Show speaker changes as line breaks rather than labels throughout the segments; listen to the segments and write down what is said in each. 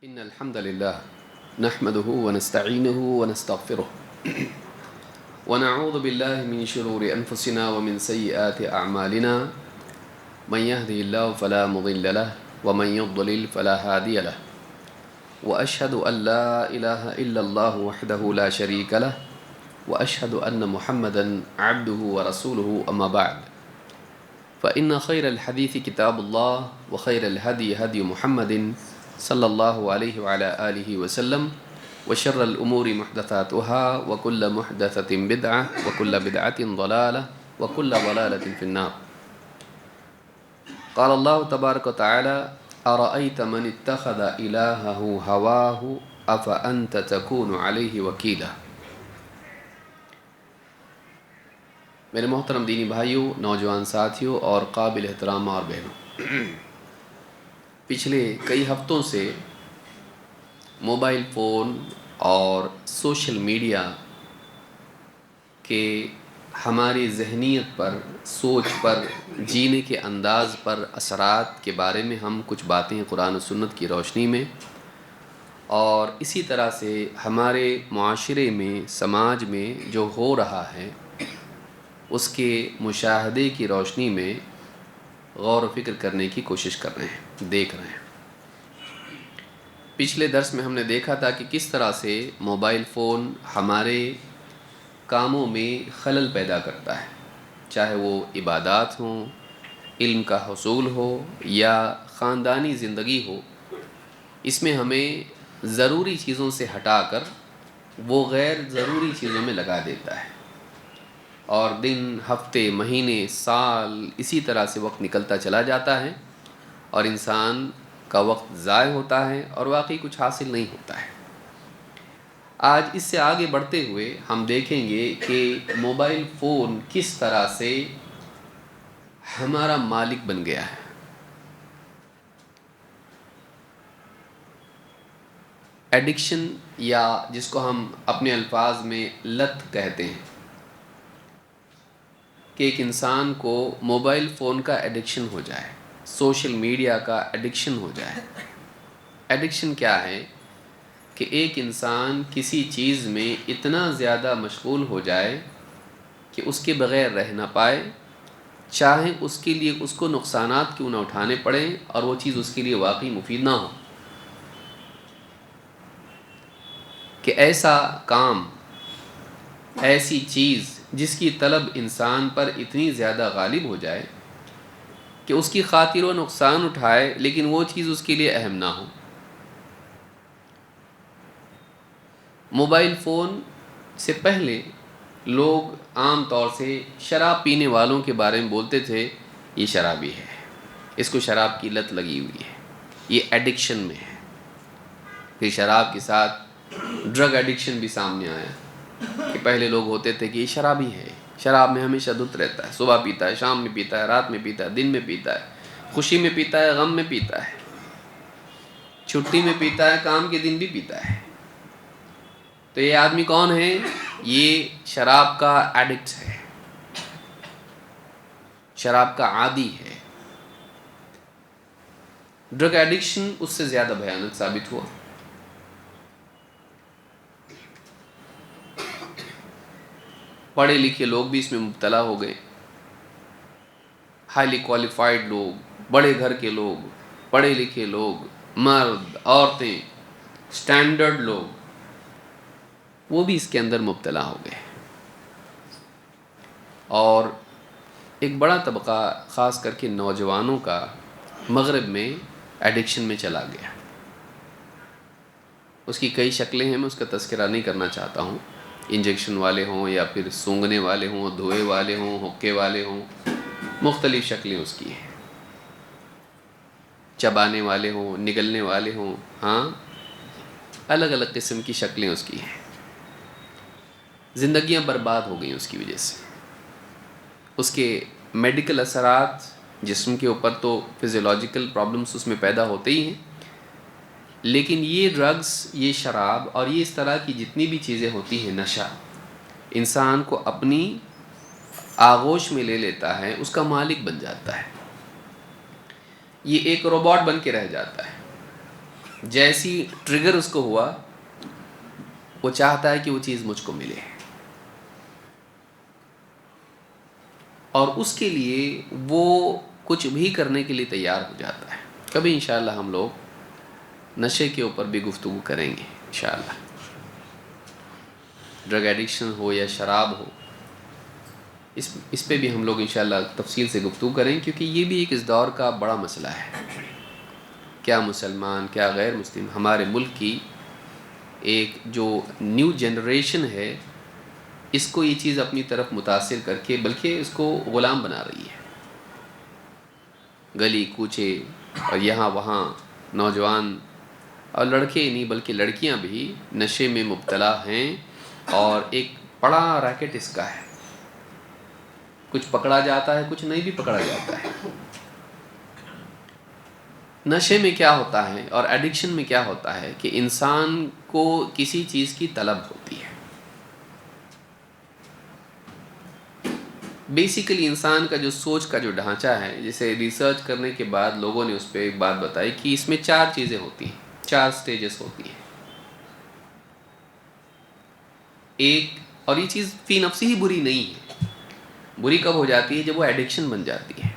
إن الحمد لله نحمده ونستعينه ونستغفره ونعوذ بالله من شرور أنفسنا ومن سيئات أعمالنا من يهده الله فلا مضل له ومن يضلل فلا هادي له وأشهد أن لا إله إلا الله وحده لا شريك له وأشهد أن محمدا عبده ورسوله أما بعد فإن خير الحديث كتاب الله وخير الهدي هدي محمد صلى الله عليه وعلى آله وسلم وشر الأمور محدثاتها وكل محدثة بدعة وكل بدعة ضلالة وكل ضلالة في النار. قال الله تبارك وتعالى أرأيت من اتخذ إلهه هواه أفأنت تكون عليه وكيلا. میرے محترم دینی بھائیوں، نوجوان ساتھیوں اور قابل احترام ماں اور بہنوں، پچھلے کئی ہفتوں سے موبائل فون اور سوشل میڈیا کے ہماری ذہنیت پر، سوچ پر، جینے کے انداز پر اثرات کے بارے میں ہم کچھ باتیں قرآن و سنت کی روشنی میں اور اسی طرح سے ہمارے معاشرے میں، سماج میں جو ہو رہا ہے اس کے مشاہدے کی روشنی میں غور و فکر کرنے کی کوشش کر رہے ہیں، دیکھ رہے ہیں۔ پچھلے درس میں ہم نے دیکھا تھا کہ کس طرح سے موبائل فون ہمارے کاموں میں خلل پیدا کرتا ہے، چاہے وہ عبادات ہوں، علم کا حصول ہو یا خاندانی زندگی ہو۔ اس میں ہمیں ضروری چیزوں سے ہٹا کر وہ غیر ضروری چیزوں میں لگا دیتا ہے، اور دن، ہفتے، مہینے، سال اسی طرح سے وقت نکلتا چلا جاتا ہے اور انسان کا وقت ضائع ہوتا ہے اور واقعی کچھ حاصل نہیں ہوتا ہے۔ آج اس سے آگے بڑھتے ہوئے ہم دیکھیں گے کہ موبائل فون کس طرح سے ہمارا مالک بن گیا ہے۔ ایڈکشن، یا جس کو ہم اپنے الفاظ میں لت کہتے ہیں، کہ ایک انسان کو موبائل فون کا ایڈکشن ہو جائے، سوشل میڈیا کا ایڈکشن ہو جائے۔ ایڈکشن کیا ہے؟ کہ ایک انسان کسی چیز میں اتنا زیادہ مشغول ہو جائے کہ اس کے بغیر رہ نہ پائے، چاہے اس کے لیے اس کو نقصانات کیوں نہ اٹھانے پڑیں اور وہ چیز اس کے لیے واقعی مفید نہ ہو، کہ ایسا کام، ایسی چیز جس کی طلب انسان پر اتنی زیادہ غالب ہو جائے کہ اس کی خاطر و نقصان اٹھائے لیکن وہ چیز اس کے لیے اہم نہ ہو۔ موبائل فون سے پہلے لوگ عام طور سے شراب پینے والوں کے بارے میں بولتے تھے، یہ شرابی ہے، اس کو شراب کی لت لگی ہوئی ہے، یہ ایڈکشن میں ہے۔ پھر شراب کے ساتھ ڈرگ ایڈکشن بھی سامنے آیا کہ پہلے لوگ ہوتے تھے کہ یہ شرابی ہے، شراب میں ہمیشہ دھت رہتا ہے، صبح پیتا ہے، شام میں پیتا ہے، رات میں پیتا ہے، دن میں پیتا ہے، خوشی میں پیتا ہے، غم میں پیتا ہے، چھٹی میں پیتا ہے، کام کے دن بھی پیتا ہے۔ تو یہ آدمی کون ہے؟ یہ شراب کا ایڈکٹ ہے، شراب کا عادی ہے۔ ڈرگ ایڈکشن اس سے زیادہ بھیانک ثابت ہوا۔ پڑھے لکھے لوگ بھی اس میں مبتلا ہو گئے، ہائیلی کوالیفائڈ لوگ، بڑے گھر کے لوگ، پڑھے لکھے لوگ، مرد، عورتیں، سٹینڈرڈ لوگ، وہ بھی اس کے اندر مبتلا ہو گئے، اور ایک بڑا طبقہ خاص کر کے نوجوانوں کا مغرب میں ایڈکشن میں چلا گیا۔ اس کی کئی شکلیں ہیں، میں اس کا تذکرہ نہیں کرنا چاہتا ہوں، انجیکشن والے ہوں یا پھر سونگھنے والے ہوں، دھوئے والے ہوں، حقے والے ہوں، مختلف شکلیں اس کی ہیں، چبانے والے ہوں، نگلنے والے ہوں، ہاں، الگ الگ قسم کی شکلیں اس کی ہیں۔ زندگیاں برباد ہو گئیں اس کی وجہ سے۔ اس کے میڈیکل اثرات جسم کے اوپر تو فزیولوجیکل پرابلمس اس میں پیدا ہوتے ہی ہیں، لیکن یہ ڈرگز، یہ شراب اور یہ اس طرح کی جتنی بھی چیزیں ہوتی ہیں، نشہ، انسان کو اپنی آغوش میں لے لیتا ہے، اس کا مالک بن جاتا ہے، یہ ایک روبوٹ بن کے رہ جاتا ہے۔ جیسی ٹریگر اس کو ہوا وہ چاہتا ہے کہ وہ چیز مجھ کو ملے، اور اس کے لیے وہ کچھ بھی کرنے کے لیے تیار ہو جاتا ہے۔ کبھی انشاءاللہ ہم لوگ نشے کے اوپر بھی گفتگو کریں گے انشاءاللہ، ڈرگ ایڈکشن ہو یا شراب ہو، اس پہ بھی ہم لوگ انشاءاللہ تفصیل سے گفتگو کریں، کیونکہ یہ بھی ایک اس دور کا بڑا مسئلہ ہے۔ کیا مسلمان کیا غیر مسلم، ہمارے ملک کی ایک جو نیو جنریشن ہے اس کو یہ چیز اپنی طرف متاثر کر کے بلکہ اس کو غلام بنا رہی ہے۔ گلی کوچے اور یہاں وہاں نوجوان اور لڑکے ہی نہیں بلکہ لڑکیاں بھی نشے میں مبتلا ہیں، اور ایک بڑا ریکٹ اس کا ہے، کچھ پکڑا جاتا ہے کچھ نہیں بھی پکڑا جاتا ہے۔ نشے میں کیا ہوتا ہے اور ایڈکشن میں کیا ہوتا ہے کہ انسان کو کسی چیز کی طلب ہوتی ہے۔ بیسیکلی انسان کا جو سوچ کا جو ڈھانچہ ہے، جسے ریسرچ کرنے کے بعد لوگوں نے اس پہ ایک بات بتائی کہ اس میں 4 چیزیں ہوتی ہیں، 4 سٹیجز ہوتی ہیں۔ ایک، اور یہ چیز فی نفسی ہی بری نہیں ہے، بری کب ہو جاتی ہے جب وہ ایڈکشن بن جاتی ہے۔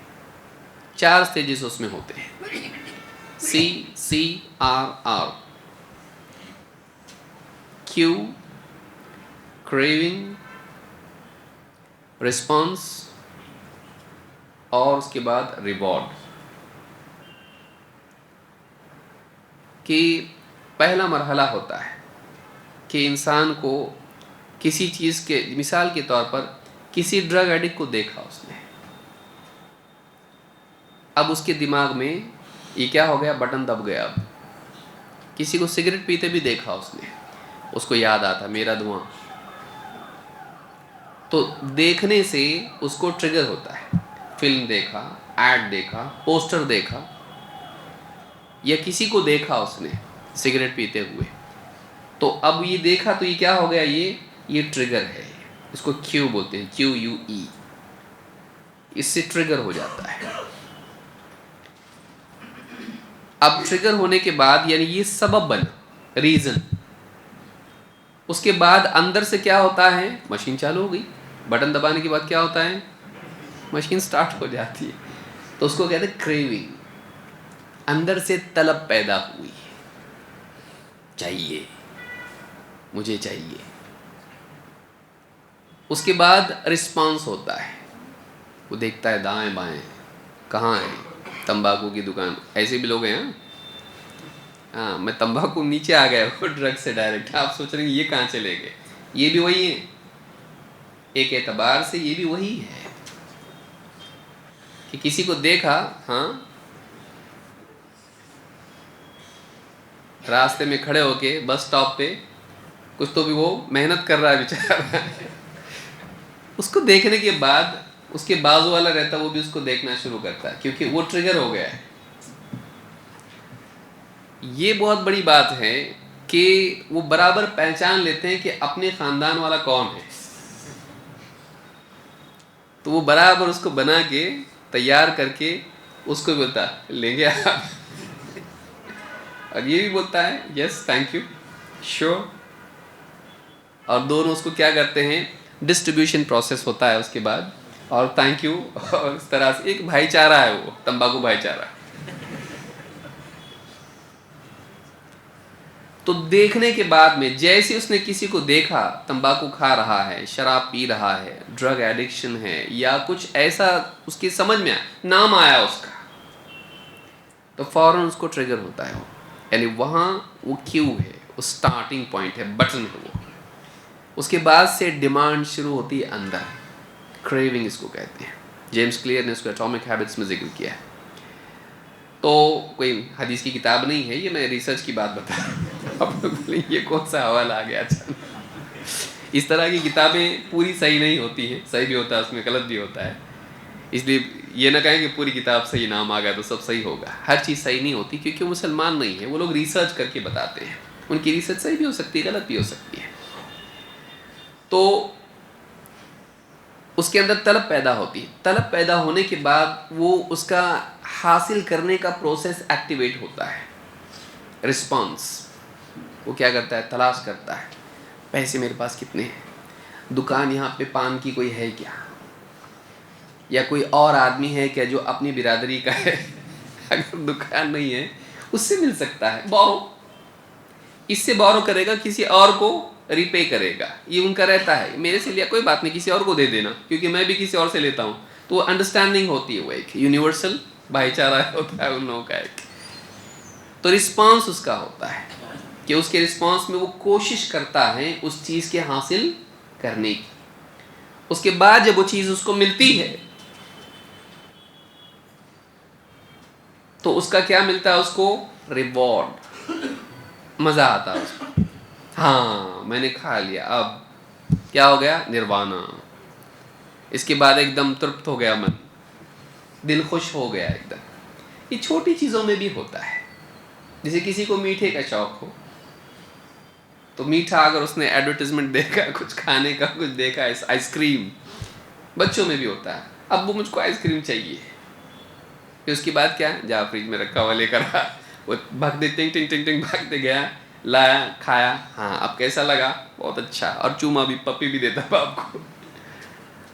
4 سٹیجز اس میں ہوتے ہیں، CCRR: کیو، کریونگ، رسپانس، اور اس کے بعد ریوارڈ۔ کہ پہلا مرحلہ ہوتا ہے کہ انسان کو کسی چیز کے، مثال کے طور پر کسی ڈرگ ایڈکٹ کو دیکھا اس نے، اب اس کے دماغ میں یہ کیا ہو گیا، بٹن دب گیا۔ اب کسی کو سگریٹ پیتے بھی دیکھا اس نے، اس کو یاد آتا میرا دھواں، تو دیکھنے سے اس کو ٹریگر ہوتا ہے۔ فلم دیکھا، ایڈ دیکھا، پوسٹر دیکھا، یا کسی کو دیکھا اس نے سگریٹ پیتے ہوئے، تو اب یہ دیکھا تو یہ کیا ہو گیا، یہ ٹریگر ہے، اس کو کیو بولتے ہیں، QUE، اس سے ٹریگر ہو جاتا ہے۔ اب ٹریگر ہونے کے بعد یعنی یہ سبب بنا، ریزن، اس کے بعد اندر سے کیا ہوتا ہے، مشین چالو ہو گئی، بٹن دبانے کے بعد کیا ہوتا ہے، مشین سٹارٹ ہو جاتی ہے، تو اس کو کہتے ہیں کریونگ، اندر سے طلب پیدا ہوئی، چاہیے، مجھے چاہیے۔ اس کے بعد رسپانس ہوتا ہے، وہ دیکھتا ہے دائیں بائیں کہاں ہے، تمباکو کی دکان، ایسے بھی لوگ ہیں، ہاں میں تمباکو نیچے آ گیا وہ ڈرگ سے ڈائریکٹ، آپ سوچ رہے ہیں یہ کہاں چلے گئے، یہ بھی وہی ہے، ایک اعتبار سے یہ بھی وہی ہے کہ کسی کو دیکھا، ہاں راستے میں کھڑے ہو کے بس سٹاپ پہ، کچھ تو بھی وہ محنت کر رہا ہے بیچارہ، اس کو دیکھنے کے بعد اس کے بازو والا رہتا ہے وہ بھی اس کو دیکھنا شروع کرتا ہے، کیونکہ وہ ٹریگر ہو گیا ہے۔ یہ بہت بڑی بات ہے کہ وہ برابر پہچان لیتے ہیں کہ اپنے خاندان والا کون ہے، تو وہ برابر اس کو بنا کے تیار کر کے اس کو بولتا لیں گے آپ، اور یہ بھی بولتا ہے یس تھینک یو شیور، اور دونوں اس کو کیا کرتے ہیں، ڈسٹریبیوشن پروسیس ہوتا ہے اس کے بعد، اور تھینک یو، اور اس طرح سے ایک بھائی چارہ ہے، وہ تمباکو بھائی چارہ۔ تو دیکھنے کے بعد میں جیسے اس نے کسی کو دیکھا تمباکو کھا رہا ہے، شراب پی رہا ہے، ڈرگ ایڈکشن ہے یا کچھ ایسا اس کی سمجھ میں نام آیا اس کا، تو فوراً اس کو ٹریگر ہوتا ہے وہ، یعنی وہاں وہ کیو ہے، وہ سٹارٹنگ پوائنٹ ہے، بٹن ہے وہ۔ اس کے بعد سے ڈیمانڈ شروع ہوتی ہے اندر، کریونگ اس کو کہتے ہیں، جیمس کلیئر نے اس کو ایٹامک ہیبٹس میں ذکر کیا ہے۔ تو کوئی حدیث کی کتاب نہیں ہے یہ، میں ریسرچ کی بات بتا رہا ہوں، آپ لوگ بولیں یہ کون سا حوالہ آ گیا اچانک، اس طرح کی کتابیں پوری صحیح نہیں ہوتی ہیں، صحیح بھی ہوتا ہے اس میں، غلط بھی ہوتا ہے، اس لیے یہ نہ کہیں کہ پوری کتاب صحیح نام آ گیا تو سب صحیح ہوگا، ہر چیز صحیح نہیں ہوتی، کیونکہ وہ مسلمان نہیں ہے، وہ لوگ ریسرچ کر کے بتاتے ہیں، ان کی ریسرچ صحیح بھی ہو سکتی ہے غلط بھی ہو سکتی ہے۔ تو اس کے اندر طلب پیدا ہوتی ہے، طلب پیدا ہونے کے بعد وہ اس کا حاصل کرنے کا پروسیس ایکٹیویٹ ہوتا ہے، رسپانس. وہ کیا کرتا ہے؟ تلاش کرتا ہے پیسے میرے پاس کتنے ہیں، دکان یہاں پہ پان کی کوئی ہے کیا، یا کوئی اور آدمی ہے کیا جو اپنی برادری کا ہے. اگر دکان نہیں ہے اس سے مل سکتا ہے، بورو، اس سے بورو کرے گا، کسی اور کو ریپے کرے گا. یہ ان کا رہتا ہے، میرے سے لیا کوئی بات نہیں، کسی اور کو دے دینا، کیونکہ میں بھی کسی اور سے لیتا ہوں. تو وہ انڈرسٹینڈنگ ہوتی ہے، وہ ایک یونیورسل بھائی چارہ ہوتا ہے ان لوگوں کا ایک. تو رسپانس اس کا ہوتا ہے کہ اس کے رسپانس میں وہ کوشش کرتا ہے اس چیز کے حاصل کرنے کی. اس کے بعد جب وہ چیز اس کو ملتی ہے تو اس کا کیا ملتا ہے؟ اس کو ریوارڈ، مزہ آتا ہے اس کو. ہاں میں نے کھا لیا، اب کیا ہو گیا؟ نروانا. اس کے بعد ایک دم ترپت ہو گیا من، دل خوش ہو گیا ایک دم. یہ چھوٹی چیزوں میں بھی ہوتا ہے. جیسے کسی کو میٹھے کا شوق ہو تو میٹھا اگر اس نے ایڈورٹیزمنٹ دیکھا کچھ کھانے کا، کچھ دیکھا آئس کریم، بچوں میں بھی ہوتا ہے، اب وہ مجھ کو آئس کریم چاہیے. پھر اس کے بعد کیا؟ جا فریج میں رکھا ہوا لے کر آ، وہ بھاگتے ٹنگ ٹنگ ٹنگ ٹنگ بھاگتے گیا، لایا، کھایا، ہاں اب کیسا لگا؟ بہت اچھا. اور چوما بھی، پپی بھی دیتا باپ کو.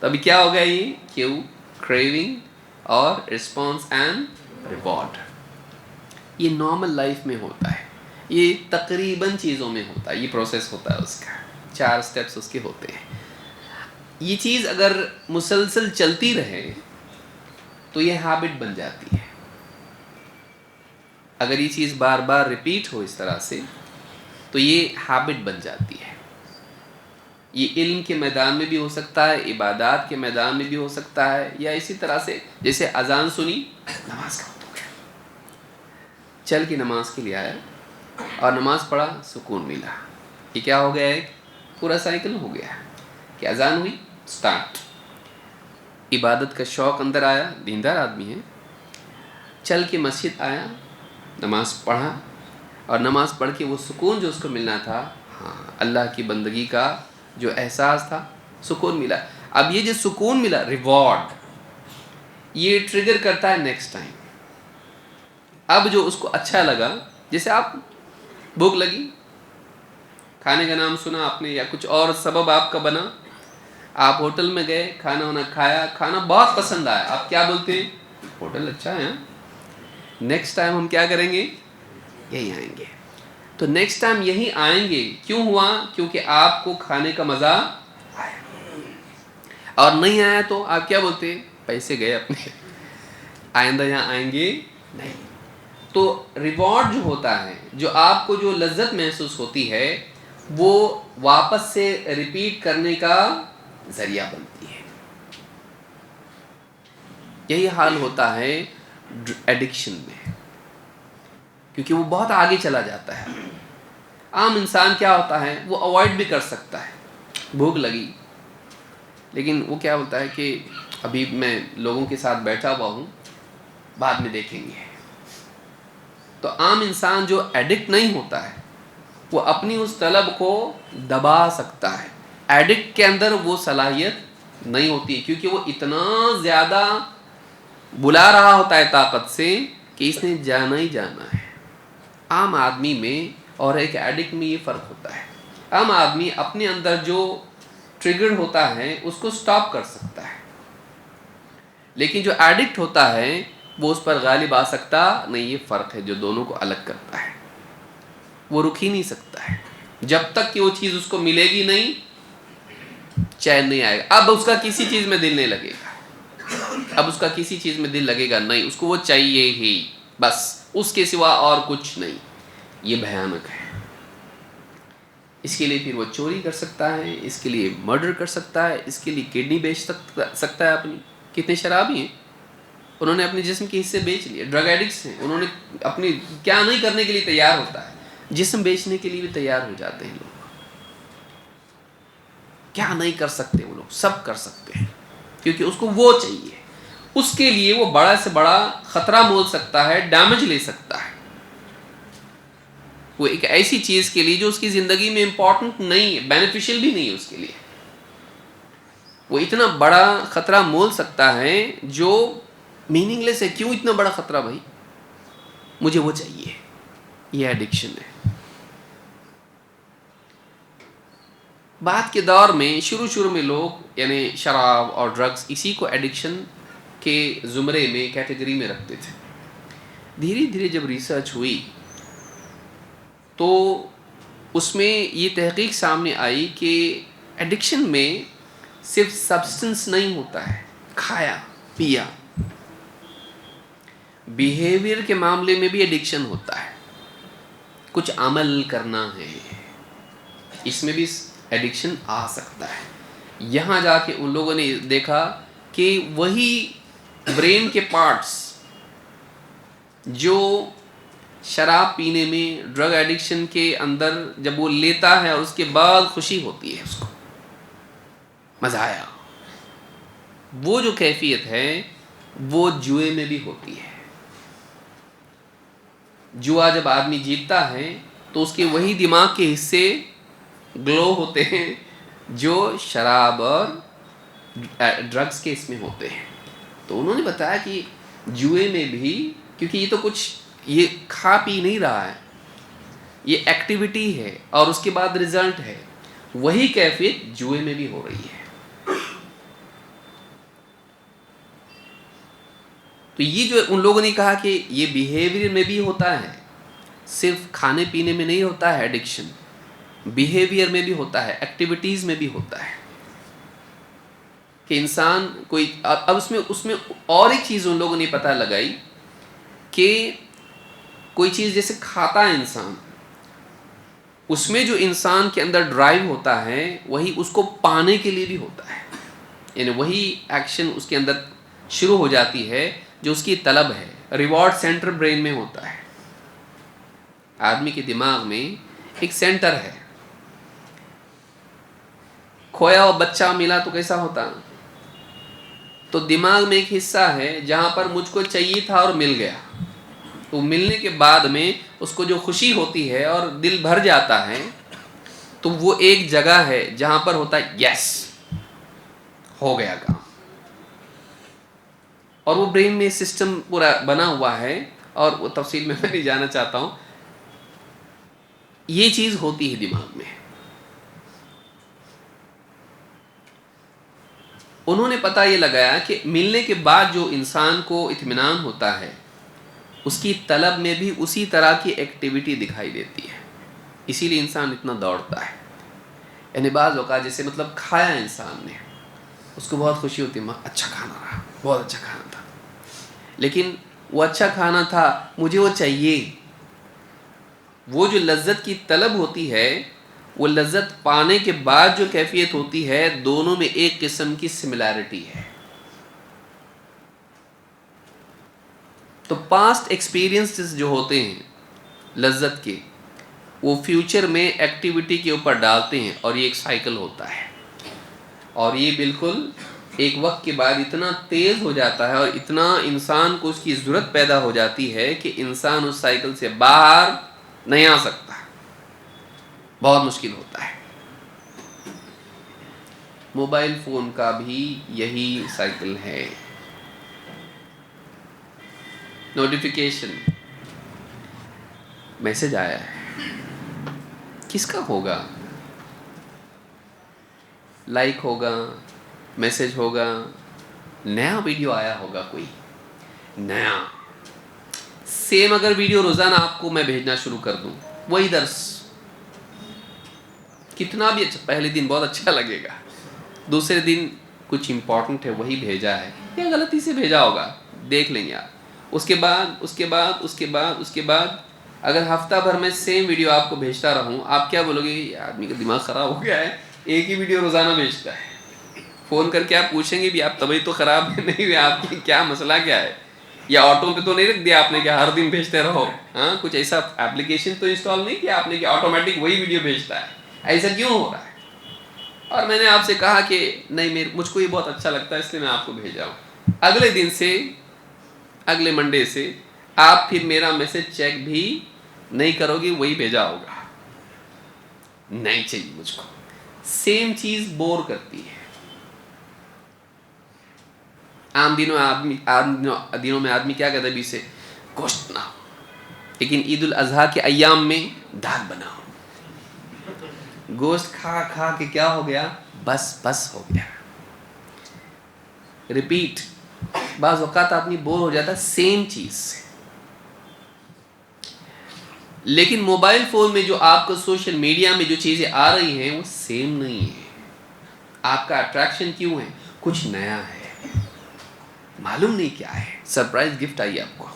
تو ابھی کیا ہو گیا؟ یہ کیوں؟ کریونگ اور رسپانس اینڈ ریوارڈ. یہ نارمل لائف میں ہوتا ہے، یہ تقریباً چیزوں میں ہوتا ہے، یہ پروسیس ہوتا ہے اس کا، 4 سٹیپس اس کے ہوتے ہیں. یہ چیز اگر مسلسل چلتی رہے تو یہ ہیبٹ بن جاتی ہے. اگر یہ چیز بار بار ریپیٹ ہو اس طرح سے تو یہ ہیبٹ بن جاتی ہے. یہ علم کے میدان میں بھی ہو سکتا ہے، عبادات کے میدان میں بھی ہو سکتا ہے، یا اسی طرح سے جیسے اذان سنی، نماز کا وقت ہو گیا، چل کے نماز کے لیے آیا اور نماز پڑھا، سکون ملا. یہ کیا ہو گیا؟ ایک پورا سائیکل ہو گیا کہ اذان ہوئی، سٹارٹ، عبادت کا شوق اندر آیا، دیندار آدمی ہے، چل کے مسجد آیا، نماز پڑھا، اور نماز پڑھ کے وہ سکون جو اس کو ملنا تھا، ہاں اللہ کی بندگی کا جو احساس تھا، سکون ملا. اب یہ جو سکون ملا، ریوارڈ، یہ ٹریگر کرتا ہے نیکسٹ ٹائم. اب جو اس کو اچھا لگا، جیسے آپ بھوک لگی، کھانے کا نام سنا آپ نے، یا کچھ اور سبب آپ کا بنا، آپ ہوٹل میں گئے، کھانا وانا کھایا، کھانا بہت پسند آیا، آپ کیا بولتے ہیں؟ ہوٹل اچھا ہے. نیکسٹ ٹائم ہم کیا کریں گے؟ یہی آئیں گے. تو نیکسٹ ٹائم یہی آئیں گے. کیوں ہوا؟ کیونکہ آپ کو کھانے کا مزہ آیا. اور نہیں آیا تو آپ کیا بولتے ہیں؟ پیسے گئے اپنے، آئندہ یہاں آئیں گے نہیں. تو ریوارڈ جو ہوتا ہے، جو آپ کو جو لذت محسوس ہوتی ہے، وہ واپس سے ریپیٹ کرنے کا ذریعہ بنتی ہے. یہی حال ہوتا ہے ایڈکشن میں، کیونکہ وہ بہت آگے چلا جاتا ہے. عام انسان کیا ہوتا ہے؟ وہ اوائڈ بھی کر سکتا ہے، بھوک لگی، لیکن وہ کیا ہوتا ہے کہ ابھی میں لوگوں کے ساتھ بیٹھا ہوا ہوں، بعد میں دیکھیں گے. تو عام انسان جو ایڈکٹ نہیں ہوتا ہے وہ اپنی اس طلب کو دبا سکتا ہے. ایڈکٹ کے اندر وہ صلاحیت نہیں ہوتی، کیونکہ وہ اتنا زیادہ بلا رہا ہوتا ہے طاقت سے کہ اس نے جانا ہی جانا ہے. عام آدمی میں اور ایک ایڈکٹ میں یہ فرق ہوتا ہے. عام آدمی اپنے اندر جو ٹریگر ہوتا ہے اس کو سٹاپ کر سکتا ہے، لیکن جو ایڈکٹ ہوتا ہے وہ اس پر غالب آ سکتا نہیں. یہ فرق ہے جو دونوں کو الگ کرتا ہے. وہ رک ہی نہیں سکتا ہے جب تک کہ وہ چیز اس کو ملے گی نہیں، چین نہیں آئے گا. اب اس کا کسی چیز میں دل نہیں لگے گا، اب اس کا کسی چیز میں دل لگے گا نہیں، اس کو وہ چاہیے ہی، بس اس کے سوا اور کچھ نہیں. یہ بھیانک ہے. اس کے لیے پھر وہ چوری کر سکتا ہے، اس کے لیے مرڈر کر سکتا ہے، اس کے لیے کڈنی بیچ سکتا ہے اپنی. کتنے شرابی ہیں، انہوں نے اپنے جسم کے حصے بیچ لیے. ڈرگ ایڈکٹس ہیں، انہوں نے اپنی کیا نہیں کرنے کے لیے تیار ہوتا ہے، جسم بیچنے کے لیے بھی تیار ہو جاتے ہیں لوگ. کیا نہیں کر سکتے وہ لوگ، سب کر سکتے ہیں، کیونکہ اس کو وہ چاہیے. اس کے لیے وہ بڑا سے بڑا خطرہ مول سکتا ہے، ڈیمیج لے سکتا ہے. وہ ایک ایسی چیز کے لیے جو اس کی زندگی میں امپورٹنٹ نہیں ہے، بینیفیشل بھی نہیں ہے اس کے لیے، وہ اتنا بڑا خطرہ مول سکتا ہے جو میننگ لیس ہے. کیوں اتنا بڑا خطرہ بھائی؟ مجھے وہ چاہیے. یہ ایڈکشن ہے. بعد کے دور میں شروع میں لوگ یعنی شراب اور ڈرگز اسی کو ایڈکشن کے زمرے میں کیٹیگری میں رکھتے تھے. دھیرے جب ریسرچ ہوئی تو اس میں یہ تحقیق سامنے آئی کہ ایڈکشن میں صرف سبسٹنس نہیں ہوتا ہے، کھایا پیا، بیہیویئر کے معاملے میں بھی ایڈکشن ہوتا ہے. کچھ عمل کرنا ہے، اس میں بھی ایڈکشن آ سکتا ہے. یہاں جا کے ان لوگوں نے دیکھا کہ وہی برین کے پارٹس جو شراب پینے میں، ڈرگ ایڈکشن کے اندر جب وہ لیتا ہے اور اس کے بعد خوشی ہوتی ہے، اس کو مزہ آیا، وہ جو کیفیت ہے وہ جوئے میں بھی ہوتی ہے. جوا جب آدمی جیتتا ہے تو اس کے وہی دماغ کے حصے گلو ہوتے ہیں جو شراب اور ڈرگز کے اس میں ہوتے ہیں. تو انہوں نے بتایا کہ جوئے میں بھی، کیونکہ یہ تو کچھ یہ کھا پی نہیں رہا ہے، یہ ایکٹیویٹی ہے اور اس کے بعد رزلٹ ہے، وہی کیفیت جوئے میں بھی ہو رہی ہے. تو یہ جو ان لوگوں نے کہا کہ یہ بیہیویئر میں بھی ہوتا ہے، صرف کھانے پینے میں نہیں ہوتا ہے ایڈکشن، بیہیویئر میں بھی ہوتا ہے، ایکٹیویٹیز میں بھی ہوتا ہے. کہ انسان کوئی اب اس میں اور ایک چیز ان لوگوں نے پتہ لگائی کہ کوئی چیز جیسے کھاتا ہے انسان، اس میں جو انسان کے اندر ڈرائیو ہوتا ہے وہی اس کو پانے کے لیے بھی ہوتا ہے. یعنی وہی ایکشن اس کے اندر شروع ہو جاتی ہے جو اس کی طلب ہے. ریوارڈ سینٹر برین میں ہوتا ہے. آدمی کے دماغ میں ایک سینٹر ہے. کھویا ہوا بچہ ملا تو کیسا ہوتا؟ تو دماغ میں ایک حصہ ہے جہاں پر مجھ کو چاہیے تھا اور مل گیا. تو ملنے کے بعد میں اس کو جو خوشی ہوتی ہے اور دل بھر جاتا ہے، تو وہ ایک جگہ ہے جہاں پر ہوتا ہے یس ہو گیا کام. اور وہ برین میں سسٹم پورا بنا ہوا ہے، اور وہ تفصیل میں نہیں جانا چاہتا ہوں. یہ چیز ہوتی ہے دماغ میں. انہوں نے پتہ یہ لگایا کہ ملنے کے بعد جو انسان کو اطمینان ہوتا ہے اس کی طلب میں بھی اسی طرح کی ایکٹیویٹی دکھائی دیتی ہے. اسی لیے انسان اتنا دوڑتا ہے. یعنی بعض اوقات جیسے مطلب کھایا انسان نے، اس کو بہت خوشی ہوتی ہے، اچھا کھانا رہا، بہت اچھا کھانا تھا، لیکن وہ اچھا کھانا تھا، مجھے وہ چاہیے. وہ جو لذت کی طلب ہوتی ہے، وہ لذت پانے کے بعد جو کیفیت ہوتی ہے، دونوں میں ایک قسم کی سملیرٹی ہے. تو پاسٹ ایکسپیرینسز جو ہوتے ہیں لذت کے، وہ فیوچر میں ایکٹیویٹی کے اوپر ڈالتے ہیں، اور یہ ایک سائیکل ہوتا ہے. اور یہ بالکل ایک وقت کے بعد اتنا تیز ہو جاتا ہے اور اتنا انسان کو اس کی ضرورت پیدا ہو جاتی ہے کہ انسان اس سائیکل سے باہر نہیں آ سکتا. بہت مشکل ہوتا ہے. موبائل فون کا بھی یہی سائیکل ہے. نوٹیفیکیشن، میسج آیا ہے، کس کا ہوگا؟ لائک ہوگا، میسج ہوگا، نیا ویڈیو آیا ہوگا، کوئی نیا سیم. اگر ویڈیو روزانہ آپ کو میں بھیجنا شروع کر دوں، وہی درس، کتنا بھی اچھا، پہلے دن بہت اچھا لگے گا، دوسرے دن کچھ امپورٹنٹ ہے وہی بھیجا ہے یا غلطی سے بھیجا ہوگا، دیکھ لیں گے آپ. اس کے بعد اگر ہفتہ بھر میں سیم ویڈیو آپ کو بھیجتا رہوں، آپ کیا بولو گے؟ یہ آدمی کا دماغ خراب ہو گیا ہے، ایک ہی ویڈیو روزانہ بھیجتا ہے. فون کر کے آپ پوچھیں گے بھی آپ طبیعت تو خراب نہیں ہوئی، آپ کی کیا مسئلہ کیا ہے؟ یا آٹو پہ تو نہیں رکھ دیا آپ نے کہ ہر دن بھیجتے رہو؟ ہاں، کچھ ایسا ایپلیکیشن تو انسٹال نہیں کیا آپ نے کہ آٹومیٹک وہی ویڈیو بھیجتا ہے؟ ایسا کیوں ہو رہا ہے؟ اور میں نے آپ سے کہا کہ نہیں، مجھ کو یہ بہت اچھا لگتا ہے، اس لیے میں آپ کو بھیجا ہوں. اگلے دن سے، اگلے منڈے سے آپ پھر میرا میسج چیک بھی نہیں کرو گے، وہی بھیجا ہوگا. نہیں چاہیے مجھ کو. سیم چیز بور کرتی ہے. عام دنوں میں آدمی کیا کہتا ہے؟ بھی سے گوشت نہ ہو، لیکن عید الاضحیٰ کے ایام میں دال بناؤ، گوشت کھا کھا کے کیا ہو گیا، بس ہو گیا، ریپیٹ. بعض اوقات آدمی بور ہو جاتا ہے سیم چیز سے. لیکن موبائل فون میں جو آپ کو سوشل میڈیا میں جو چیزیں آ رہی ہیں وہ سیم نہیں ہیں. آپ کا اٹریکشن کیوں ہے؟ کچھ نیا ہے، معلوم نہیں کیا ہے. سرپرائز گفٹ آئی آپ کو.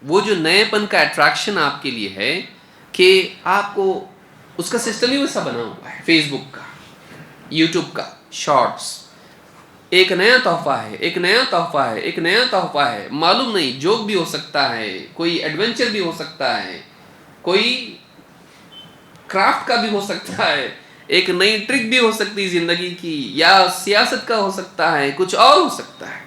وہ جو نئے پن کا اٹریکشن آپ کے لیے ہے کہ آپ کو اس کا سسٹم ہی ویسا بنا ہوا ہے. فیس بک کا، یوٹیوب کا شارٹس، ایک نیا تحفہ ہے، ایک نیا تحفہ ہے، ایک نیا تحفہ ہے. معلوم نہیں، جوک بھی ہو سکتا ہے، کوئی ایڈونچر بھی ہو سکتا ہے، کوئی کرافٹ کا بھی ہو سکتا ہے، ایک نئی ٹرک بھی ہو سکتی ہے زندگی کی، یا سیاست کا ہو سکتا ہے، کچھ اور ہو سکتا ہے.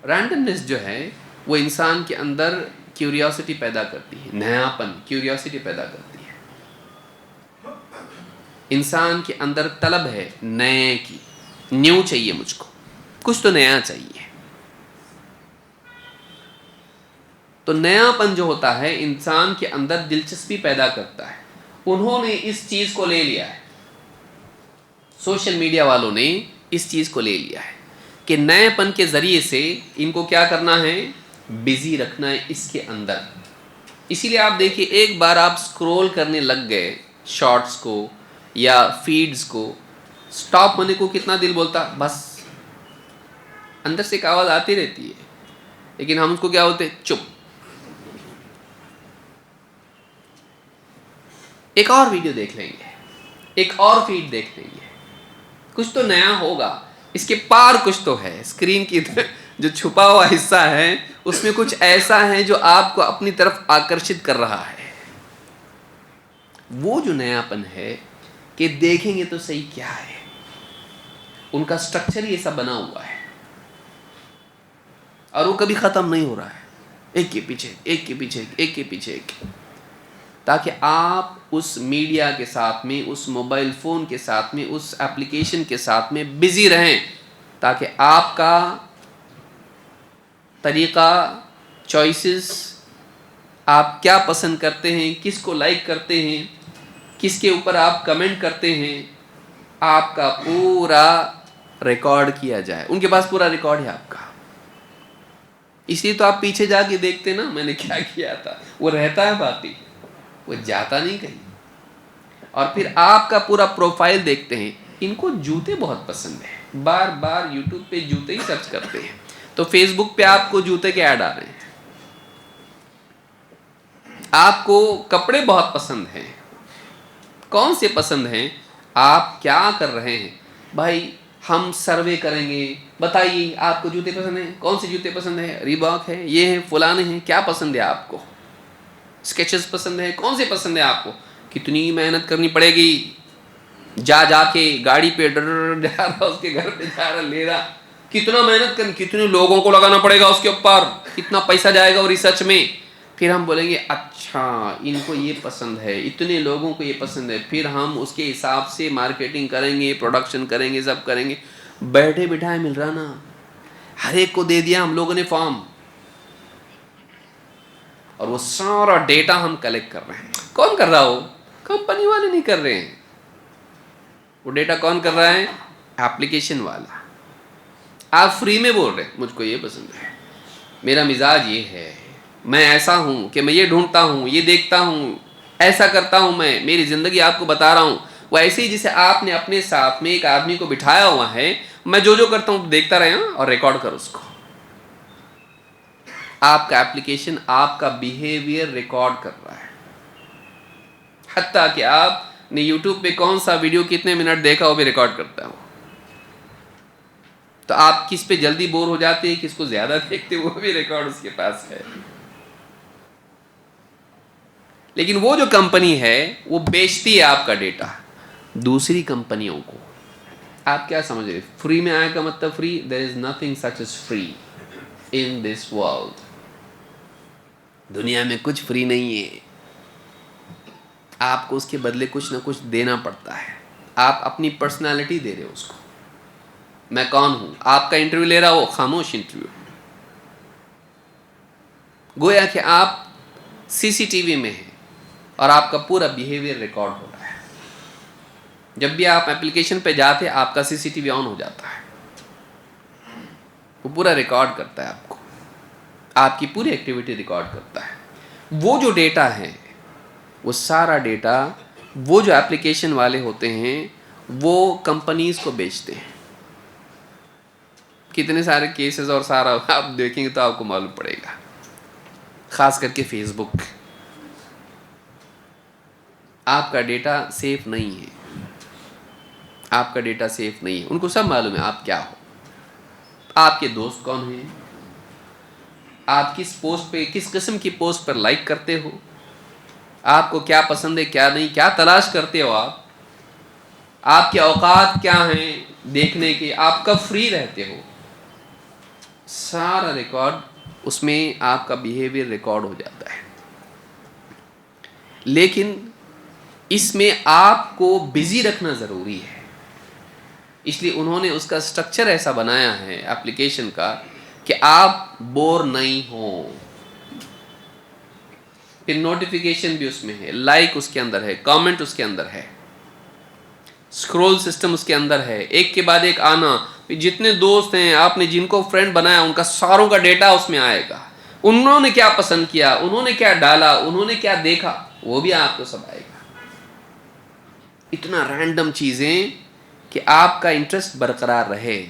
رینڈمنس جو ہے وہ انسان کے اندر کیوریوسٹی پیدا کرتی ہے، نیا پن، کیوریوسٹی پیدا کرتی ہے. انسان کے اندر طلب ہے نئے کی، نیو چاہیے، مجھ کو کچھ تو نیا چاہیے. تو نیا پن جو ہوتا ہے انسان کے اندر دلچسپی پیدا کرتا ہے. انہوں نے اس چیز کو لے لیا ہے، سوشل میڈیا والوں نے اس چیز کو لے لیا ہے کہ نئے پن کے ذریعے سے ان کو کیا کرنا ہے، بزی رکھنا ہے اس کے اندر. اسی لیے آپ دیکھیے، ایک بار آپ سکرول کرنے لگ گئے شارٹس کو یا فیڈز کو، سٹاپ ہونے کو کتنا دل بولتا، بس اندر سے ایک آواز آتی رہتی ہے، لیکن ہم اس کو کیا ہوتے، چپ، ایک اور ویڈیو دیکھ لیں گے، ایک اور فیڈ دیکھ لیں گے، کچھ تو نیا ہوگا، اس کے پار کچھ تو ہے. اسکرین کی جو چھپا ہوا حصہ ہے اس میں کچھ ایسا ہے جو آپ کو اپنی طرف آکرشت کر رہا ہے. وہ جو نیا پن ہے کہ دیکھیں گے تو صحیح کیا ہے. ان کا سٹرکچر ہی ایسا بنا ہوا ہے اور وہ کبھی ختم نہیں ہو رہا ہے، ایک کے پیچھے ایک کے پیچھے ایک کے پیچھے ایک، تاکہ آپ اس میڈیا کے ساتھ میں، اس موبائل فون کے ساتھ میں، اس ایپلیکیشن کے ساتھ میں بزی رہیں، تاکہ آپ کا طریقہ، چوائسز، آپ کیا پسند کرتے ہیں، کس کو لائک کرتے ہیں، کس کے اوپر آپ کمنٹ کرتے ہیں، آپ کا پورا ریکارڈ کیا جائے. ان کے پاس پورا ریکارڈ ہے آپ کا. اس لیے تو آپ پیچھے جا کے دیکھتے نا میں نے کیا کیا تھا. وہ رہتا ہے باقی، وہ جاتا نہیں کہیں. اور پھر آپ کا پورا پروفائل دیکھتے ہیں. ان کو جوتے بہت پسند ہیں، بار بار یوٹیوب پہ جوتے ہی سرچ کرتے ہیں، تو فیس بک پہ آپ کو جوتے کے ایڈ آ رہے ہیں. آپ کو کپڑے بہت پسند ہیں، کون سے پسند ہیں، آپ کیا کر رہے ہیں. بھائی ہم سروے کریں گے، بتائیے آپ کو جوتے پسند ہیں، کون سے جوتے پسند ہیں، ریباک ہے، یہ ہیں، فلانے ہیں، کیا پسند ہے آپ کو، اسکیچز پسند ہیں، کون سے پسند ہیں آپ کو. کتنی محنت کرنی پڑے گی، جا کے گاڑی پہ ڈر جا رہا، اس کے گھر پہ جا رہا، لے رہا، کتنا محنت کریں، کتنے لوگوں کو لگانا پڑے گا اس کے اوپر، کتنا پیسہ جائے گا اور ریسرچ میں. پھر ہم بولیں گے اچھا ان کو یہ پسند ہے، اتنے لوگوں کو یہ پسند ہے، پھر ہم اس کے حساب سے مارکیٹنگ کریں گے، پروڈکشن کریں گے، سب کریں گے. بیٹھے بٹھائے مل رہا نا، ہر ایک کو دے دیا ہم لوگوں نے فارم، اور وہ سارا ڈیٹا ہم کلیکٹ کر رہے ہیں. کون کر رہا ہو، کمپنی والے نہیں کر رہے ہیں، وہ ڈیٹا کون کر رہا ہے، ایپلیکیشن والا. آپ فری میں بول رہے ہیں مجھ کو یہ پسند ہے، میرا مزاج یہ ہے، میں ایسا ہوں کہ میں یہ ڈھونڈتا ہوں، یہ دیکھتا ہوں، ایسا کرتا ہوں، میں میری زندگی آپ کو بتا رہا ہوں. وہ ایسے ہی جسے آپ نے اپنے ساتھ میں ایک آدمی کو بٹھایا ہوا ہے، میں جو کرتا ہوں دیکھتا رہے اور ریکارڈ کرو اس کو. آپ کا ایپلیکیشن آپ کا بیہیویئر ریکارڈ کر رہا ہے، حتیٰ کہ آپ نے یوٹیوب پہ کون سا ویڈیو کتنے منٹ دیکھا وہ بھی ریکارڈ کرتا ہوں. تو آپ کس پہ جلدی بور ہو جاتے ہیں، کس کو زیادہ دیکھتے وہ بھی ریکارڈ اس کے پاس ہے. لیکن وہ جو کمپنی ہے وہ بیچتی ہے آپ کا ڈیٹا دوسری کمپنیوں کو. آپ کیا سمجھ رہے، فری میں آئے کا مطلب free? There is nothing such is free in this world. دنیا میں کچھ فری نہیں ہے، آپ کو اس کے بدلے کچھ نہ کچھ دینا پڑتا ہے. آپ اپنی پرسنالٹی دے رہے ہو اس کو، میں کون ہوں. آپ کا انٹرویو لے رہا ہو, خاموش انٹرویو, گویا کہ آپ سی سی ٹی وی میں ہیں اور آپ کا پورا بیہیویئر ریکارڈ ہو رہا ہے. جب بھی آپ اپلیکیشن پہ جاتے آپ کا سی سی ٹی وی آن ہو جاتا ہے, وہ پورا ریکارڈ کرتا ہے آپ کو, آپ کی پوری ایکٹیویٹی ریکارڈ کرتا ہے. وہ جو ڈیٹا ہے, وہ سارا ڈیٹا وہ جو اپلیکیشن والے ہوتے ہیں وہ کمپنیز کو بیچتے ہیں. کتنے سارے کیسز اور سارا آپ دیکھیں گے تو آپ کو معلوم پڑے گا. خاص کر کے فیس بک, آپ کا ڈیٹا سیف نہیں ہے, آپ کا ڈیٹا سیف نہیں ہے. ان کو سب معلوم ہے آپ کیا ہو, آپ کے دوست کون ہیں, آپ کس پوسٹ پہ, کس قسم کی پوسٹ پر لائک کرتے ہو, آپ کو کیا پسند ہے کیا نہیں, کیا تلاش کرتے ہو آپ کے اوقات کیا ہیں دیکھنے کے, آپ کب فری رہتے ہو, سارا ریکارڈ اس میں آپ کا بیہیویئر ریکارڈ ہو جاتا ہے. لیکن اس میں آپ کو بزی رکھنا ضروری ہے, اس لیے انہوں نے اس کا سٹرکچر ایسا بنایا ہے اپلیکیشن کا کہ آپ بور نہیں ہوں. پھر نوٹیفیکیشن بھی اس میں ہے, لائک اس کے اندر ہے, کامنٹ اس کے اندر ہے, اسکرول سسٹم اس کے اندر ہے, ایک کے بعد ایک آنا. جتنے دوست ہیں آپ نے جن کو فرینڈ بنایا ان کا ساروں کا ڈیٹا اس میں آئے گا. انہوں نے کیا پسند کیا, انہوں نے کیا ڈالا, انہوں نے کیا دیکھا, وہ بھی آپ کو سب آئے گا. اتنا رینڈم چیزیں کہ آپ کا انٹرسٹ برقرار رہے,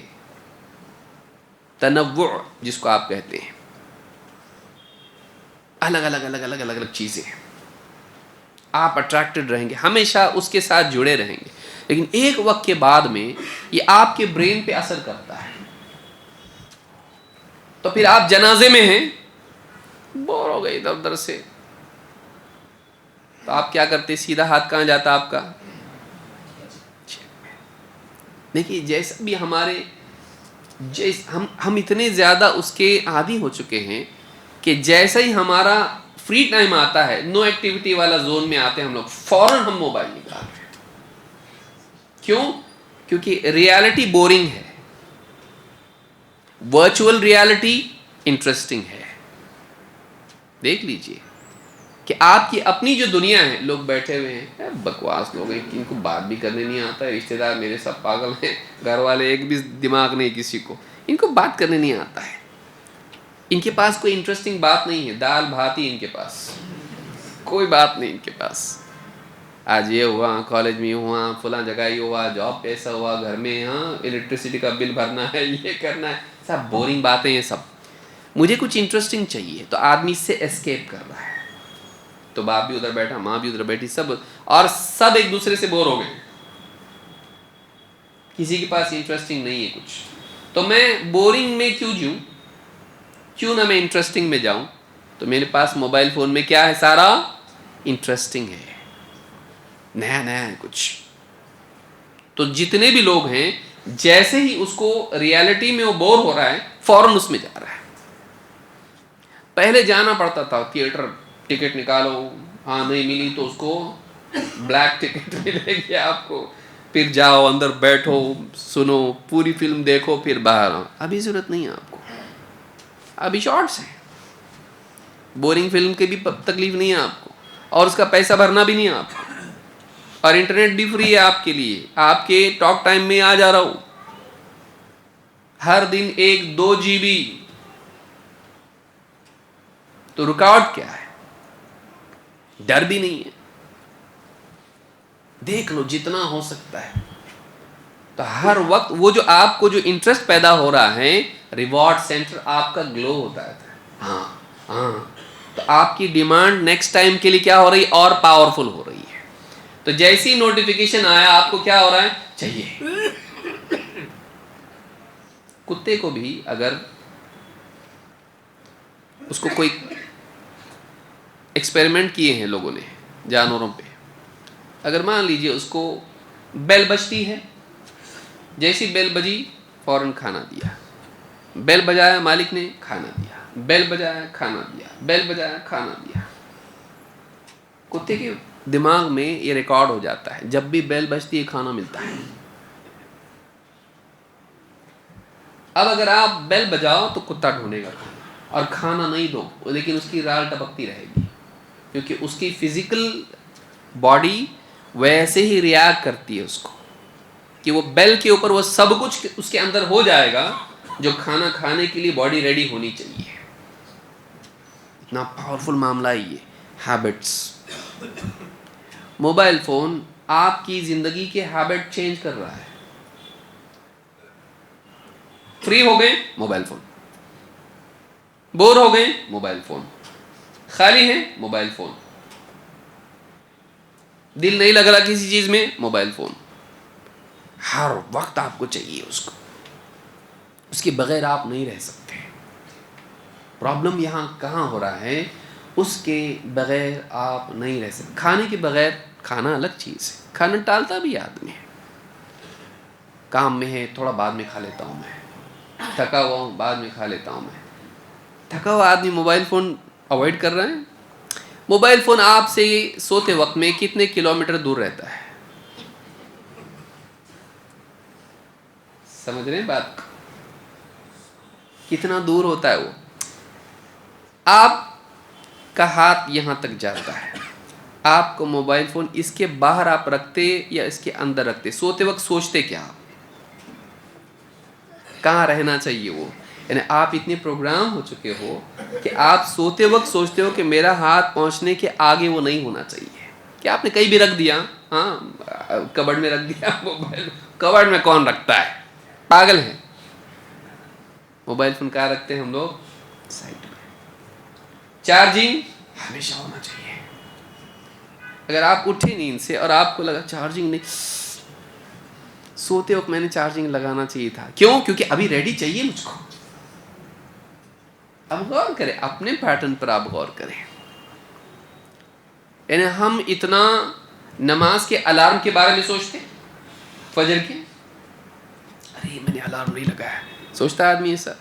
تنوع جس کو آپ کہتے ہیں, الگ الگ الگ الگ الگ الگ چیزیں, آپ اٹریکٹڈ رہیں گے, ہمیشہ اس کے ساتھ جڑے رہیں گے. لیکن ایک وقت کے بعد میں یہ آپ کے برین پہ اثر کرتا ہے, تو پھر آپ جنازے میں ہیں, بور ہو گئے ادھر ادھر سے, تو آپ کیا کرتے, سیدھا ہاتھ کہاں جاتا آپ کا. دیکھیے جیسا بھی ہمارے ہم اتنے زیادہ اس کے عادی ہو چکے ہیں کہ جیسا ہی ہمارا فری ٹائم آتا ہے, نو ایکٹیویٹی والا زون میں آتے ہیں ہم لوگ, فوراً ہم موبائل نکالتے ہیں. کیوں؟ کیونکہ ریالٹی بورنگ ہے, ورچوئل ریالٹی انٹرسٹنگ ہے. دیکھ لیجئے کہ آپ کی اپنی جو دنیا ہے, لوگ بیٹھے ہوئے ہیں, بکواس لوگ ہیں, ان کو بات بھی کرنے نہیں آتا ہے, رشتہ دار میرے سب پاگل ہیں, گھر والے ایک بھی دماغ نہیں کسی کو, ان کو بات کرنے نہیں آتا ہے, ان کے پاس کوئی انٹرسٹنگ بات نہیں ہے, دال بھات ہی ان کے پاس, کوئی بات نہیں ان کے پاس. آج یہ ہوا, کالج میں یہ ہوا, فلاں جگہ یہ ہوا, جاب کیسا ہوا, گھر میں ہاں الیکٹریسٹی کا بل بھرنا ہے, یہ کرنا ہے, سب بورنگ باتیں ہیں سب. مجھے کچھ انٹرسٹنگ چاہیے, تو آدمی اس سے اسکیپ کر رہا ہے. تو باپ بھی ادھر بیٹھا, ماں بھی ادھر بیٹھی, سب, اور سب ایک دوسرے سے بور ہو گئے, کسی کے پاس انٹرسٹنگ نہیں ہے کچھ. تو میں بورنگ میں کیوں جوں, کیوں نہ میں انٹرسٹنگ میں جاؤں. تو میرے پاس موبائل فون میں کیا ہے, سارا انٹرسٹنگ ہے, نیا نیا ہے کچھ. تو جتنے بھی لوگ ہیں, جیسے ہی اس کو ریالٹی میں وہ بور ہو رہا ہے, فوراً اس میں جا رہا ہے. پہلے جانا پڑتا تھا تھیٹر, ٹکٹ نکالو, ہاں نہیں ملی تو اس کو بلیک ٹکٹ ملے گی آپ کو, پھر جاؤ اندر بیٹھو, سنو, پوری فلم دیکھو, پھر باہر آؤ. ابھی ضرورت نہیں ہے آپ کو, ابھی شارٹس ہیں, بورنگ فلم کی بھی تکلیف نہیں ہے آپ کو, اور اس کا پیسہ بھرنا بھی نہیں ہے آپ کو, اور انٹرنیٹ بھی فری ہے آپ کے لیے, آپ کے ٹاک ٹائم میں آ جا رہا ہوں, ہر دن 1-2 GB. تو رکاوٹ کیا ہے, ڈر بھی نہیں ہے, دیکھ لو جتنا ہو سکتا ہے. تو ہر وقت وہ جو آپ کو جو انٹرسٹ پیدا ہو رہا ہے, ریوارڈ سینٹر آپ کا گلو ہوتا ہے, ہاں ہاں, تو آپ کی ڈیمانڈ نیکسٹ ٹائم کے لیے کیا ہو رہی ہے, اور پاورفل ہو رہی ہے. تو جیسی نوٹیفیکیشن آیا, آپ کو کیا ہو رہا ہے, چاہیے. کتے کو بھی اگر اس کو کوئی ایکسپیریمنٹ کیے ہیں لوگوں نے جانوروں پہ, اگر مان لیجئے اس کو بیل بجتی ہے, جیسی بیل بجی فوراً کھانا دیا, بیل بجایا مالک نے, کھانا دیا, بیل بجایا, کھانا دیا, بیل بجایا, کھانا دیا. کتے کے دماغ میں یہ ریکارڈ ہو جاتا ہے, جب بھی بیل بجتی ہے کھانا ملتا ہے. اب اگر آپ بیل بجاؤ تو کتا ڈھونڈے گا اور کھانا نہیں دو لیکن اس کی رال ٹپکتی رہے گی، کیونکہ اس کی فزیکل باڈی ویسے ہی ریاکٹ کرتی ہے اس کو کہ وہ بیل کے اوپر وہ سب کچھ اس کے اندر ہو جائے گا جو کھانا کھانے کے لیے باڈی ریڈی ہونی چاہیے. اتنا پاورفل معاملہ ہے یہ ہیبٹس. موبائل فون آپ کی زندگی کے ہیبٹ چینج کر رہا ہے. فری ہو گئے موبائل فون، بور ہو گئے موبائل فون، خالی ہیں موبائل فون، دل نہیں لگ رہا کسی چیز میں موبائل فون، ہر وقت آپ کو چاہیے اس کو، اس کے بغیر آپ نہیں رہ سکتے. پرابلم یہاں کہاں ہو رہا ہے؟ اس کے بغیر آپ نہیں رہ سکتے. کھانے کے بغیر، کھانا الگ چیز ہے، کھانا ٹالتا بھی آدمی ہے، کام میں ہے تھوڑا بعد میں کھا لیتا ہوں، میں تھکا ہوا ہوں بعد میں کھا لیتا ہوں. میں تھکا ہوا آدمی موبائل فون اوائڈ کر رہا ہے. موبائل فون آپ سے سوتے وقت میں کتنے کلومیٹر دور رہتا ہے؟ سمجھ رہے ہیں بات؟ کتنا دور ہوتا ہے وہ؟ آپ کا ہاتھ یہاں تک جاتا ہے، آپ کو موبائل فون اس کے باہر آپ رکھتے یا اس کے اندر رکھتے؟ سوتے وقت سوچتے کیا؟ کہاں رہنا چاہیے وہ؟ یعنی آپ اتنے پروگرام ہو چکے ہو کہ آپ سوتے وقت سوچتے ہو کہ میرا ہاتھ پہنچنے کے آگے وہ نہیں ہونا چاہیے. کہ آپ نے کہیں بھی رکھ دیا، ہاں کبڈ میں رکھ دیا موبائل. کبڈ میں کون رکھتا ہے؟ پاگل ہے. موبائل فون کہاں رکھتے ہیں ہم لوگ؟ سائڈ میں. چارجنگ ہمیشہ ہونا چاہیے. اگر آپ اٹھے نیند سے اور آپ کو لگا چارجنگ نہیں، سوتے وقت میں نے چارجنگ لگانا چاہیے تھا. کیوں؟ کیونکہ ابھی ریڈی چاہیے مجھ کو. اب غور کریں اپنے پیٹرن پر، آپ غور کریں. یعنی ہم اتنا نماز کے الارم کے بارے میں سوچتے، فجر کے، ارے میں نے الارم نہیں لگایا، سوچتا ہے آدمی ایسا.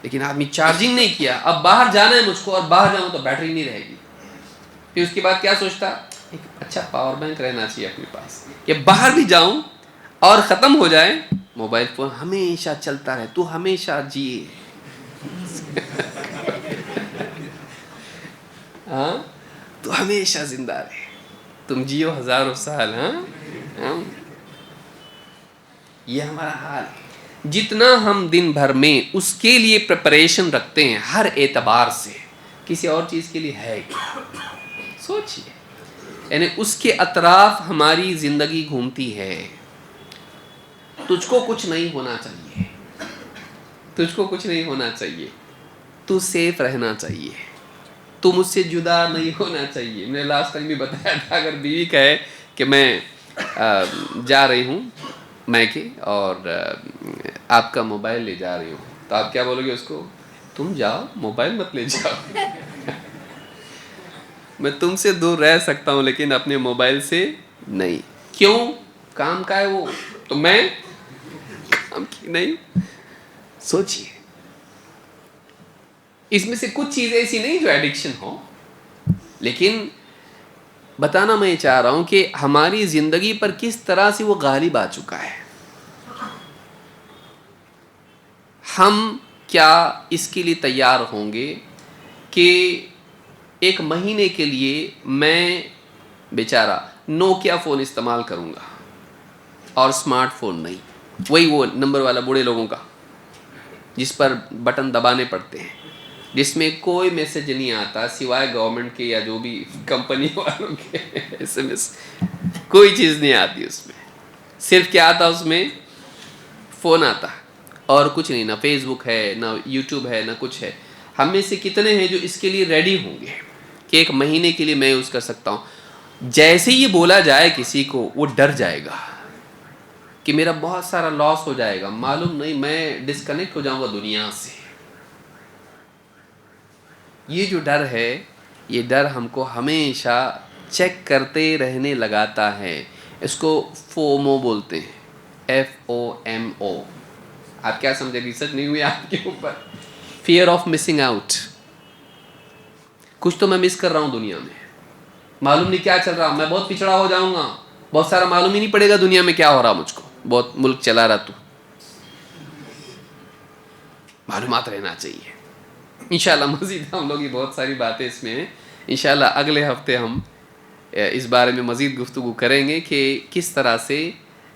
لیکن آدمی چارجنگ نہیں کیا، اب باہر جانا ہے مجھ کو اور باہر جاؤں تو بیٹری نہیں رہے گی. پھر اس کے بعد کیا سوچتا؟ ایک اچھا پاور بینک رہنا چاہیے اپنے پاس کہ باہر بھی جاؤں اور ختم ہو جائے موبائل فون ہمیشہ چلتا رہے، تو ہمیشہ جیے. ہاں تو ہمیشہ زندہ رہے، تم جیو ہزاروں سال. ہاں یہ ہمارا حال ہے. جتنا ہم دن بھر میں اس کے لیے پریپریشن رکھتے ہیں ہر اعتبار سے، کسی اور چیز کے لیے ہے کیا؟ سوچئے. یعنی اس کے اطراف ہماری زندگی گھومتی ہے. تجھ کو کچھ نہیں ہونا چاہیے، تجھ کو کچھ نہیں ہونا چاہیے، تو سیف رہنا چاہیے، تو مجھ سے جدا نہیں ہونا چاہیے. میں نے لاسٹ ٹائم بھی بتایا تھا، اگر بیوی کہے کہ میں جا رہی ہوں میکے اور آپ کا موبائل لے جا رہی ہوں، تو آپ کیا بولو گے اس کو؟ تم جاؤ، موبائل مت لے جاؤ. میں تم سے دور رہ سکتا ہوں لیکن اپنے موبائل سے نہیں. کیوں؟ کام کا ہے وہ، تو میں کام کی نہیں. سوچئے. اس میں سے کچھ چیزیں ایسی نہیں جو ایڈکشن ہو، لیکن بتانا میں چاہ رہا ہوں کہ ہماری زندگی پر کس طرح سے وہ غالب آ چکا ہے. ہم کیا اس کے لیے تیار ہوں گے کہ ایک مہینے کے لیے میں بیچارہ نوکیا فون استعمال کروں گا اور سمارٹ فون نہیں، وہی وہ نمبر والا بوڑھے لوگوں کا جس پر بٹن دبانے پڑتے ہیں، جس میں کوئی میسج نہیں آتا سوائے گورنمنٹ کے یا جو بھی کمپنی والوں کے SMS، کوئی چیز نہیں آتی اس میں. صرف کیا آتا اس میں؟ فون آتا اور کچھ نہیں. نہ فیس بک ہے، نہ یوٹیوب ہے، نہ کچھ ہے. ہم میں سے کتنے ہیں جو اس کے لیے ریڈی ہوں گے کہ ایک مہینے کے لیے میں یوز کر سکتا ہوں؟ جیسے یہ بولا جائے کسی کو، وہ ڈر جائے گا کہ میرا بہت سارا لاس ہو جائے گا، معلوم نہیں میں ڈسکنیکٹ ہو جاؤں گا دنیا سے. یہ جو ڈر ہے، یہ ڈر ہم کو ہمیشہ چیک کرتے رہنے لگاتا ہے. اس کو فومو بولتے ہیں، FOMO. آپ کیا سمجھے؟ ریسرچ نہیں ہوئی آپ کے اوپر؟ Fear of missing out. کچھ تو میں مس کر رہا ہوں دنیا میں، معلوم نہیں کیا چل رہا، میں بہت پچھڑا ہو جاؤں گا، بہت سارا معلوم ہی نہیں پڑے گا دنیا میں کیا ہو رہا مجھ کو، بہت ملک چلا رہا تو. معلومات رہنا چاہیے. انشاءاللہ مزید ہم لوگ یہ بہت ساری باتیں اس میں ہیں. انشاءاللہ اگلے ہفتے ہم اس بارے میں مزید گفتگو کریں گے کہ کس طرح سے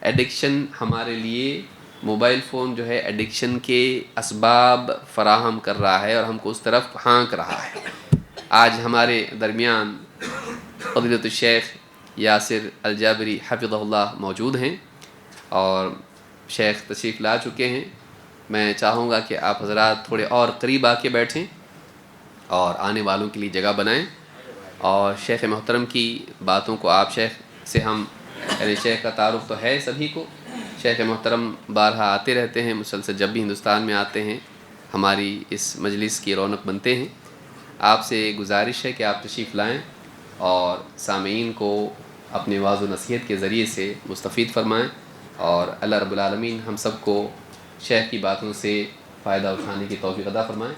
ایڈکشن ہمارے لیے موبائل فون جو ہے ایڈکشن کے اسباب فراہم کر رہا ہے اور ہم کو اس طرف ہانک رہا ہے. آج ہمارے درمیان فضیلۃ الشیخ یاسر الجابری حفظہ اللہ موجود ہیں اور شیخ تشریف لا چکے ہیں. میں چاہوں گا کہ آپ حضرات تھوڑے اور قریب آ کے بیٹھیں اور آنے والوں کے لیے جگہ بنائیں اور شیخ محترم کی باتوں کو آپ شیخ سے ہم یعنی شیخ کا تعارف تو ہے سبھی کو. شیخ محترم بارہا آتے رہتے ہیں مسلسل، جب بھی ہندوستان میں آتے ہیں ہماری اس مجلس کی رونق بنتے ہیں. آپ سے گزارش ہے کہ آپ تشریف لائیں اور سامعین کو اپنے وعظ و نصیحت کے ذریعے سے مستفید فرمائیں اور اللہ رب العالمین ہم سب کو شیخ کی باتوں سے فائدہ اٹھانے کی توفیق عطا فرمائیں.